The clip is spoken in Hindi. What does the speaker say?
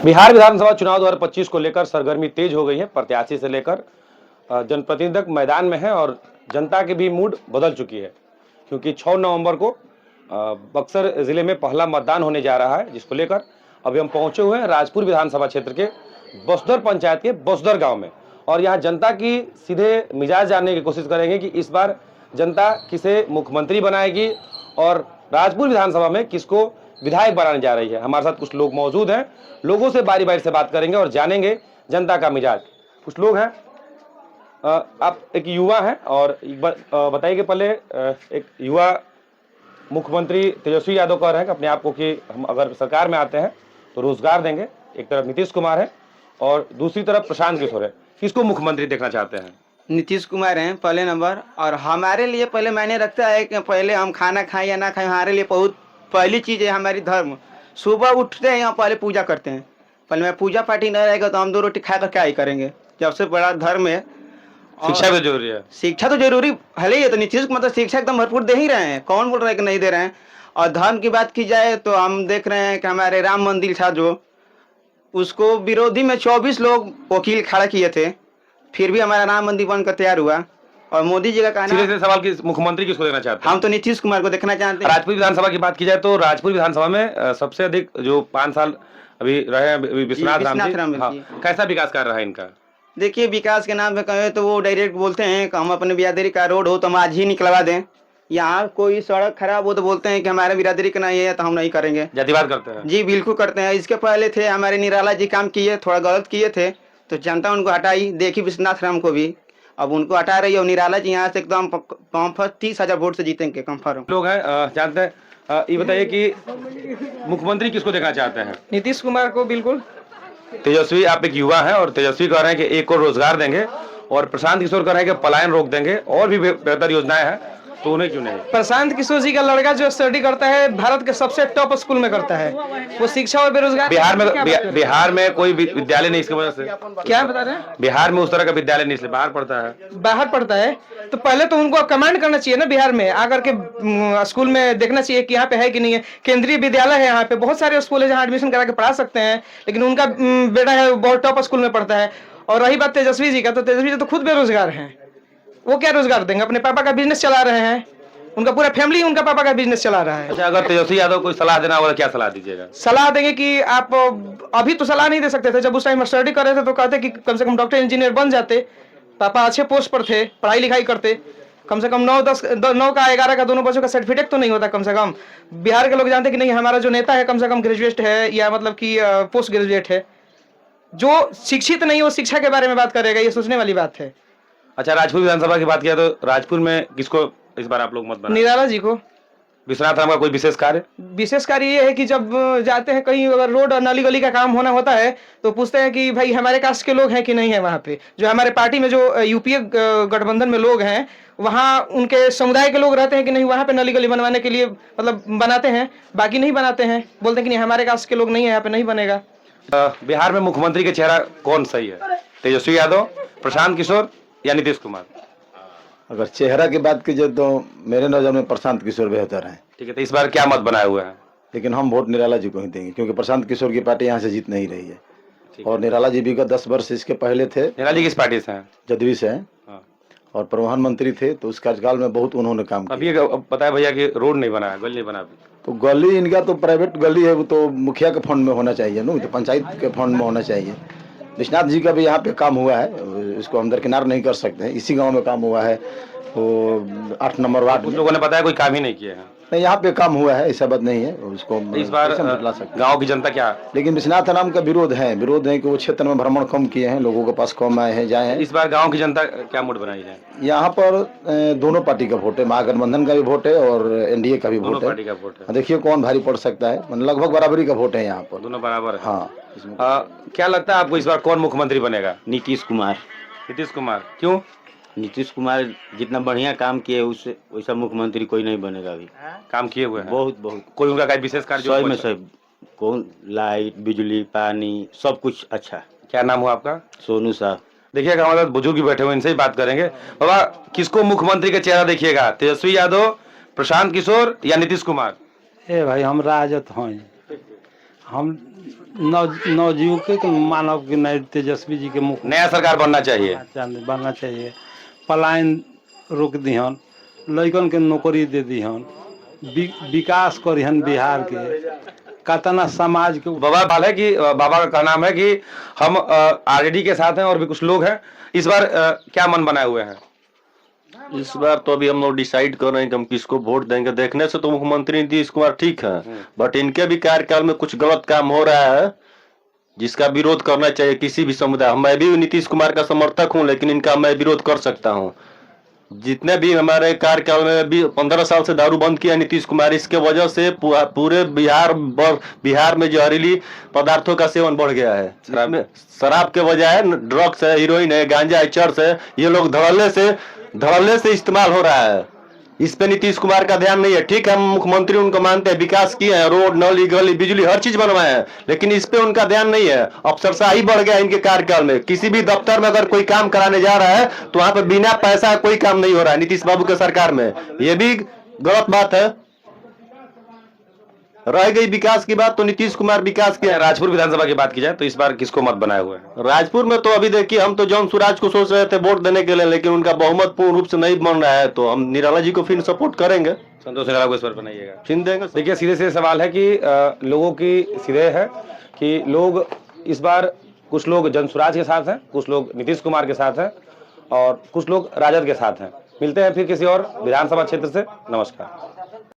बिहार विधानसभा चुनाव 2025 को लेकर सरगर्मी तेज हो गई है। प्रत्याशी से लेकर जनप्रतिनिधि तक मैदान में है और जनता की भी मूड बदल चुकी है, क्योंकि 6 नवंबर को बक्सर जिले में पहला मतदान होने जा रहा है, जिसको लेकर अभी हम पहुंचे हुए हैं राजपुर विधानसभा क्षेत्र के बसदर पंचायत के बसदर गांव में। और यहां जनता की सीधे मिजाज जानने की कोशिश करेंगे कि इस बार जनता किसे मुख्यमंत्री बनाएगी और राजपुर विधानसभा में किसको विधायक बनाने जा रही है। हमारे साथ कुछ लोग मौजूद हैं, लोगों से बारी बारी से बात करेंगे और जानेंगे जनता का मिजाज। कुछ लोग हैं, आप एक युवा हैं और बताइए कि पहले एक युवा मुख्यमंत्री तेजस्वी यादव कह रहे हैं कि अपने आप को कि हम अगर सरकार में आते हैं तो रोजगार देंगे। एक तरफ नीतीश कुमार है और दूसरी तरफ प्रशांत किशोर है। किसको मुख्यमंत्री देखना चाहते हैं? नीतीश कुमार हैं पहले नंबर। और हमारे लिए पहले मायने रखता है कि पहले हम खाना खाएं या ना खाएं, हमारे लिए बहुत पहली चीज़ है हमारी धर्म। सुबह उठते हैं यहाँ पहले पूजा करते हैं। पहले मैं पूजा पाठी नहीं रहेगा तो हम 2 रोटी खाकर क्या ही करेंगे। जब से बड़ा धर्म है। शिक्षा भी जरूरी है। शिक्षा तो जरूरी है ही। तो नीतीश मतलब शिक्षा एकदम भरपूर दे ही रहे हैं, कौन बोल रहा है कि नहीं दे रहे हैं। और धर्म की बात की जाए तो हम देख रहे हैं कि हमारे राम मंदिर था जो, उसको विरोधी में 24 लोग वकील खड़ा किए थे, फिर भी हमारा राम मंदिर बनकर तैयार हुआ। और मोदी जी का कहना सीधे सवाल कि मुख्यमंत्री किसको देखना चाहते हैं? हम तो नीतीश कुमार को देखना चाहते हैं। राजपुर विधानसभा की बात की जाए तो राजपुर विधानसभा में सबसे अधिक जो 5 साल अभी रहे हैं विश्वनाथ राम जी। हाँ, कैसा विकास कर रहा है इनका? देखिए, विकास के नाम पे कहे तो वो डायरेक्ट बोलते हैं कि हम अपने बिरादरी का रोड हो तो हम आज ही निकलवा दें। यहाँ कोई सड़क खराब हो तो बोलते हैं कि हमारे बिरादरी का नहीं है तो हम नहीं करेंगे। जातिवाद करते हैं? जी बिल्कुल करते हैं। इसके पहले थे हमारे निराला जी, काम किए, थोड़ा गलत किए थे तो जनता उनको हटाई। देखी विश्वनाथ राम को भी, अब उनको हटा रही है। और निराला जी यहाँ से एकदम कम्फर्ट 30,000 वोट से जीतेंगे कम्फर्ट। लोग हैं जानते हैं। ये बताइए कि मुख्यमंत्री किसको देखना चाहते हैं? नीतीश कुमार को बिल्कुल। तेजस्वी, आप एक युवा हैं और तेजस्वी कह रहे हैं कि 1 करोड़ रोजगार देंगे और प्रशांत किशोर कह रहे हैं कि पलायन रोक देंगे और भी बेहतर योजनाएं हैं, तो उन्हें क्यों नहीं? प्रशांत किशोर जी का लड़का जो स्टडी करता है भारत के सबसे टॉप स्कूल में करता है, वो शिक्षा और बेरोजगार। बिहार में कोई विद्यालय नहीं, इसकी वजह से क्या बता रहे हैं? बिहार में उस तरह का विद्यालय नहीं, इसलिए बाहर पढ़ता है। बाहर पढ़ता है तो पहले तो उनको कमांड करना चाहिए ना, बिहार में आकर के स्कूल में देखना चाहिए कि यहाँ पे है कि नहीं है। केंद्रीय विद्यालय है, यहाँ पे बहुत सारे स्कूल है जहाँ एडमिशन करा के पढ़ा सकते हैं, लेकिन उनका बेटा है बहुत टॉप स्कूल में पढ़ता है। और रही बात तेजस्वी जी का, तो तेजस्वी जी तो खुद बेरोजगार हैं, वो क्या रोजगार देंगे? अपने पापा का बिजनेस चला रहे हैं, उनका पूरा फैमिली उनका पापा का बिजनेस चला रहा है। अच्छा, अगर तेजस्वी यादव को सलाह देना होगा क्या सलाह दीजिएगा? सलाह देंगे कि आप अभी तो सलाह नहीं दे सकते थे, जब उस टाइम स्टडी कर रहे थे तो कहते कि कम से कम डॉक्टर इंजीनियर बन जाते। पापा अच्छे पोस्ट पर थे, पढ़ाई लिखाई करते, कम से कम 9 का 11 का दोनों बच्चों का सर्टिफिकेट तो नहीं होता कम से कम। बिहार के लोग जानते कि नहीं हमारा जो नेता है कम से कम ग्रेजुएट है या मतलब कि पोस्ट ग्रेजुएट है। जो शिक्षित नहीं वो शिक्षा के बारे में बात करेगा, ये सोचने वाली बात है। अच्छा, राजपुर विधानसभा की बात किया तो राजपुर में किसको इस बार आप लोग मत बनाएं? निराला जी को। विश्वनाथ राम का कोई विशेष कार्य? विशेष कार्य ये है कि जब जाते हैं कहीं, अगर रोड और नाली गली का काम होना होता है तो पूछते हैं कि भाई हमारे कास्ट के लोग हैं कि नहीं है वहाँ पे। जो हमारे पार्टी में जो यूपीए गठबंधन में लोग हैं, वहाँ उनके समुदाय के लोग रहते हैं कि नहीं, वहाँ पे नाली गली बनवाने के लिए मतलब बनाते हैं, बाकी नहीं बनाते हैं। बोलते हैं कि नहीं हमारे कास्ट के लोग नहीं है, यहाँ पे नहीं बनेगा। बिहार में मुख्यमंत्री का चेहरा कौन सही है? तेजस्वी यादव, प्रशांत किशोर या नीतीश कुमार? अगर चेहरा की बात की जाए तो मेरे नजर में प्रशांत किशोर बेहतर हैं। ठीक है, तो इस बार क्या मत बनाए हुए हैं? लेकिन हम वोट निराला जी को ही देंगे, क्योंकि प्रशांत किशोर की पार्टी यहाँ से जीत नहीं रही है। और निराला जी भी 10 वर्ष इसके पहले थे। निराला जी किस पार्टी से हैं? जदयू से हैं। हाँ। और परिवहन मंत्री थे, तो उस कार्यकाल में बहुत उन्होंने काम किया। अभी पता है भैया कि रोड नहीं बना है, गली नहीं बना। तो गली इनका तो प्राइवेट गली है, वो तो मुखिया के फंड में होना चाहिए ना, तो पंचायत के फंड में होना चाहिए। विश्वनाथ जी का भी यहाँ पे काम हुआ है, इसको हम दरकिनार नहीं कर सकते हैं। इसी गाँव में काम हुआ है, वो 8 नंबर वार्ड। कुछ लोगों ने बताया कोई काम ही नहीं किया है। नहीं, यहाँ पे काम हुआ है, ऐसा बात नहीं है। उसको इस बार गांव की जनता क्या, लेकिन विश्वनाथ राम का विरोध है कि वो क्षेत्र में भ्रमण कम किए हैं, लोगों के पास कम आए हैं, जाए हैं। इस बार गांव की जनता क्या मूड बनाई है? यहाँ पर दोनों पार्टी का वोट है, महागठबंधन का भी वोट है और एनडीए का भी वोट है। देखिए कौन भारी पड़ सकता है, लगभग बराबरी का वोट है यहाँ पर, दोनों बराबर है। हाँ। क्या लगता है आपको इस बार कौन मुख्यमंत्री बनेगा? नीतीश कुमार। नीतीश कुमार क्यों? नीतीश कुमार जितना बढ़िया काम किए उससे वैसा मुख्यमंत्री कोई नहीं बनेगा। अभी काम किए हुए हैं बहुत। कोई उनका कोई विशेष कार्य? सही में सही, कौन लाइट बिजली पानी सब कुछ अच्छा। क्या नाम हुआ आपका? सोनू साहब। देखिएगा हमारे बुजुर्ग बैठे हुए, इनसे ही बात करेंगे। बाबा, किसको मुख्यमंत्री का चेहरा देखिएगा? तेजस्वी यादव, प्रशांत किशोर या नीतीश कुमार? ए भाई हम राजद हैं, हम नवयुवक के मानव के नए तेजस्वी जी के मुख्य नया सरकार बनना चाहिए। बनना चाहिए। पलायन रोक दिहन, लड़कन के नौकरी दे दिहन, विकास करिहन बिहार के, कतना समाज के बाबा बाल है कि बाबा का कहना है कि हम आरजेडी के साथ हैं और भी कुछ लोग हैं। इस बार क्या मन बनाए हुए हैं? इस बार तो अभी हम लोग डिसाइड कर रहे हैं कि हम किसको वोट देंगे। देखने से तो मुख्यमंत्री नीतीश कुमार ठीक है, बट इनके भी कार्यकाल में कुछ गलत काम हो रहा है जिसका विरोध करना चाहिए किसी भी समुदाय। मैं भी नीतीश कुमार का समर्थक हूं, लेकिन इनका मैं विरोध कर सकता हूं। जितने भी हमारे कार्यकाल में भी 15 साल से दारू बंद किया नीतीश कुमार, इसके वजह से पूरे बिहार में जहरीली पदार्थों का सेवन बढ़ गया है। शराब के बजाय ड्रग्स है, हीरोइन है, गांजा है, चर्च है, ये लोग धड़ल्ले से इस्तेमाल हो रहा है। इस पे नीतीश कुमार का ध्यान नहीं है। ठीक है, हम मुख्यमंत्री उनको मानते हैं, विकास किए हैं, रोड, नली, गली, बिजली, हर चीज बनवाए हैं, लेकिन इस पे उनका ध्यान नहीं है। अफसरशाही बढ़ गया इनके कार्यकाल में। किसी भी दफ्तर में अगर कोई काम कराने जा रहा है तो वहां पे बिना पैसा कोई काम नहीं हो रहा है नीतीश बाबू के सरकार में। ये भी गलत बात है। रह गई विकास की बात, तो नीतीश कुमार विकास किया। राजपुर विधानसभा की बात की जाए तो इस बार किसको मत बनाए हुए हैं? राजपुर में तो अभी देखिए, हम तो जौन सुराज को सोच रहे थे वोट देने के लिए, लेकिन उनका बहुमत पूर्ण रूप से नहीं बन रहा है, तो हम निराला जी को फिर सपोर्ट करेंगे। संतोष निराला को इस बार बनाइएगा? फिर देंगे। देखिए, सीधे सीधे सवाल है कि लोगों की सीधे है कि लोग इस बार, कुछ लोग जनसुराज के साथ हैं, कुछ लोग नीतीश कुमार के साथ हैं और कुछ लोग राजद के साथ हैं। मिलते हैं फिर किसी और विधानसभा क्षेत्र से। नमस्कार।